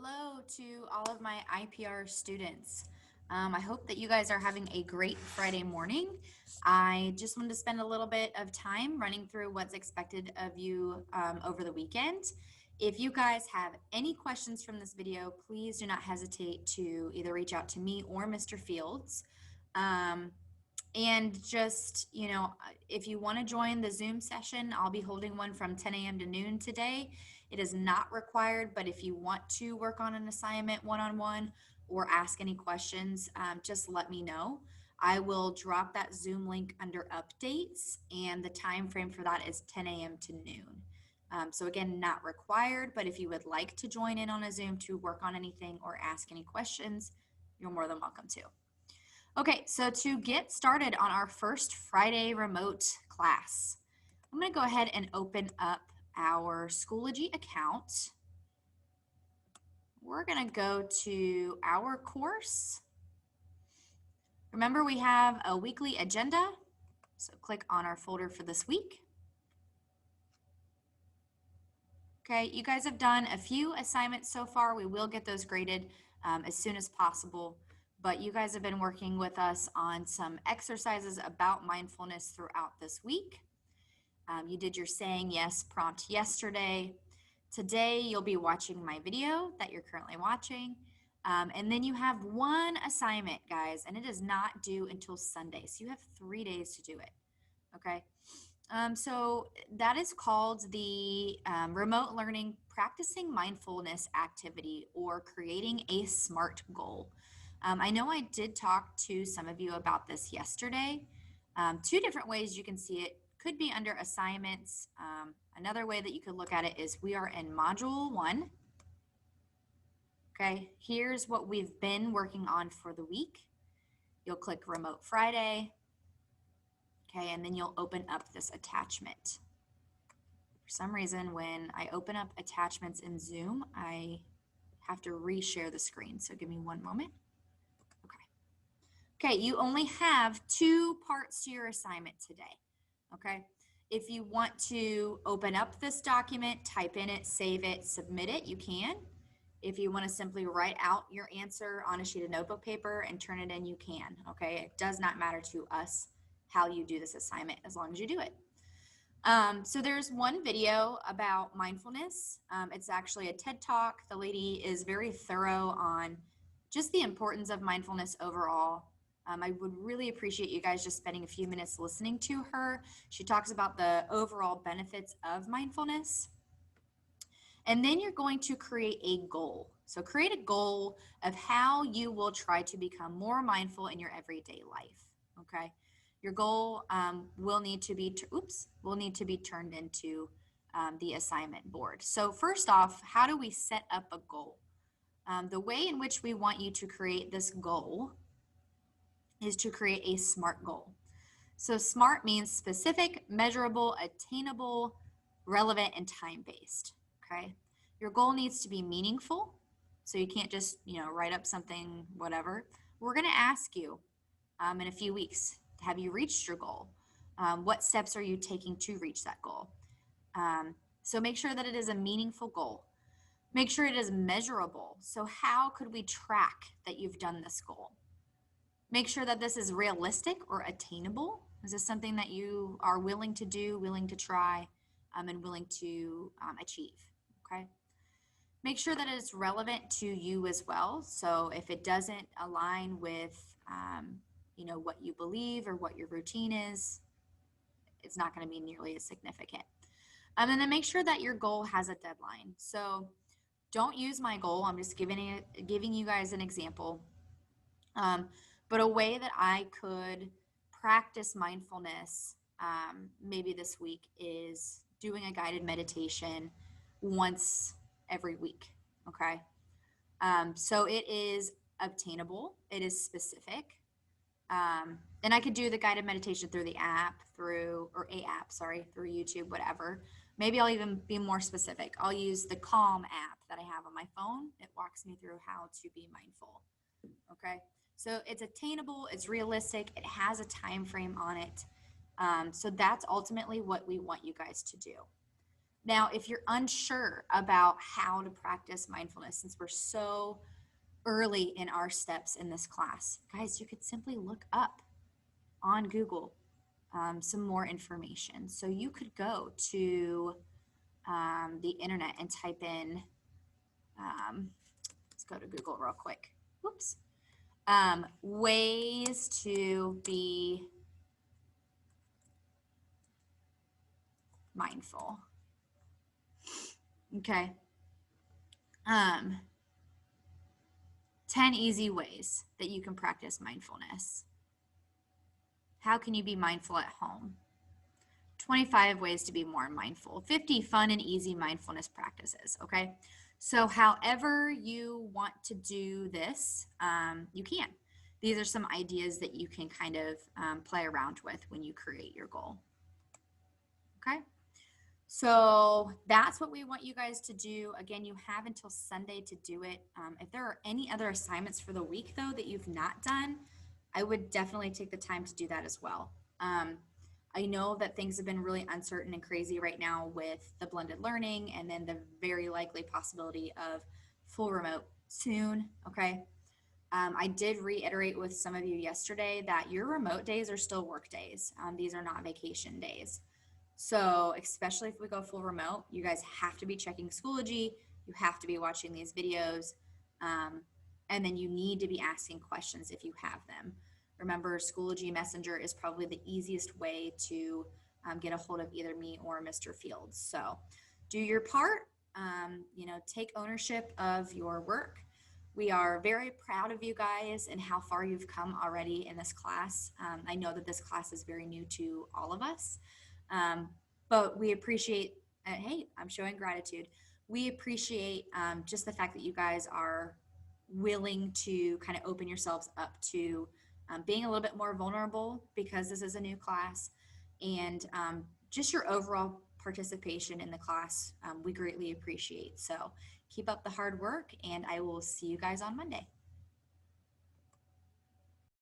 Hello to all of my IPR students. I hope that you guys are having a great Friday morning. I just wanted to spend a little bit of time running through what's expected of you over the weekend. If you guys have any questions from this video, please do not hesitate to either reach out to me or Mr. Fields. And just, if you want to join the Zoom session, I'll be holding one from 10 a.m. to noon today. It is not required, but if you want to work on an assignment one-on-one or ask any questions, just let me know. I will drop that Zoom link under updates, and the time frame for that is 10 a.m. to noon. So again, not required, but if you would like to join in on a Zoom to work on anything or ask any questions, you're more than welcome to. Okay, so to get started on our first Friday remote class, I'm going to go ahead and open up our Schoology account. We're going to go to our course. Remember, we have a weekly agenda, so click on our folder for this week. Okay, you guys have done a few assignments so far. We will get those graded as soon as possible. But you guys have been working with us on some exercises about mindfulness throughout this week. You did your saying yes prompt yesterday. Today, you'll be watching my video that you're currently watching. And then you have one assignment, guys, and it is not due until Sunday. So you have 3 days to do it, okay? So that is called the Remote Learning Practicing Mindfulness Activity, or Creating a SMART Goal. I know I did talk to some of you about this yesterday. Two different ways you can see it. Could be under assignments. Another way that you could look at it is we are in module 1. Okay, here's what we've been working on for the week. You'll click Remote Friday. Okay, and then you'll open up this attachment. For some reason, when I open up attachments in Zoom, I have to reshare the screen. So give me one moment. Okay, you only have 2 parts to your assignment today, okay? If you want to open up this document, type in it, save it, submit it, you can. If you want to simply write out your answer on a sheet of notebook paper and turn it in, you can, okay? It does not matter to us how you do this assignment as long as you do it. So there's one video about mindfulness. It's actually a TED Talk. The lady is very thorough on just the importance of mindfulness overall. I would really appreciate you guys just spending a few minutes listening to her. She talks about the overall benefits of mindfulness. And then you're going to create a goal. So create a goal of how you will try to become more mindful in your everyday life, okay? Your goal will need to be turned into the assignment board. So first off, how do we set up a goal? The way in which we want you to create this goal is to create a SMART goal. So SMART means specific, measurable, attainable, relevant, and time-based, okay? Your goal needs to be meaningful, so you can't just, write up something, whatever. We're gonna ask you in a few weeks, have you reached your goal? What steps are you taking to reach that goal? So make sure that it is a meaningful goal. Make sure it is measurable. So how could we track that you've done this goal? Make sure that this is realistic or attainable. Is this something that you are willing to do, willing to try, and willing to achieve, okay? Make sure that it's relevant to you as well. So if it doesn't align with, what you believe or what your routine is, it's not going to be nearly as significant. And then make sure that your goal has a deadline. So don't use my goal. I'm just giving you guys an example. But a way that I could practice mindfulness maybe this week is doing a guided meditation once every week, okay? So it is obtainable. It is specific. And I could do the guided meditation through the app, through YouTube, whatever. Maybe I'll even be more specific. I'll use the Calm app that I have on my phone. It walks me through how to be mindful, okay? So it's attainable, it's realistic, it has a time frame on it. So that's ultimately what we want you guys to do. Now, if you're unsure about how to practice mindfulness, since we're so early in our steps in this class, guys, you could simply look up on Google some more information. So you could go to the internet and type in, let's go to Google real quick. Whoops. Ways to be mindful. Okay. 10 easy ways that you can practice mindfulness. How can you be mindful at home? 25 ways to be more mindful. 50 fun and easy mindfulness practices. Okay. So however you want to do this, you can. These are some ideas that you can kind of play around with when you create your goal. Okay. So that's what we want you guys to do. Again, you have until Sunday to do it. If there are any other assignments for the week, though, that you've not done, I would definitely take the time to do that as well. I know that things have been really uncertain and crazy right now with the blended learning and then the very likely possibility of full remote soon. Okay. I did reiterate with some of you yesterday that your remote days are still work days. These are not vacation days. So especially if we go full remote, you guys have to be checking Schoology. You have to be watching these videos. And then you need to be asking questions if you have them. Remember, Schoology Messenger is probably the easiest way to get a hold of either me or Mr. Fields. So do your part, take ownership of your work. We are very proud of you guys and how far you've come already in this class. I know that this class is very new to all of us. But we appreciate, hey, I'm showing gratitude. We appreciate just the fact that you guys are willing to kind of open yourselves up to being a little bit more vulnerable because this is a new class, and just your overall participation in the class, we greatly appreciate. So keep up the hard work, and I will see you guys on Monday.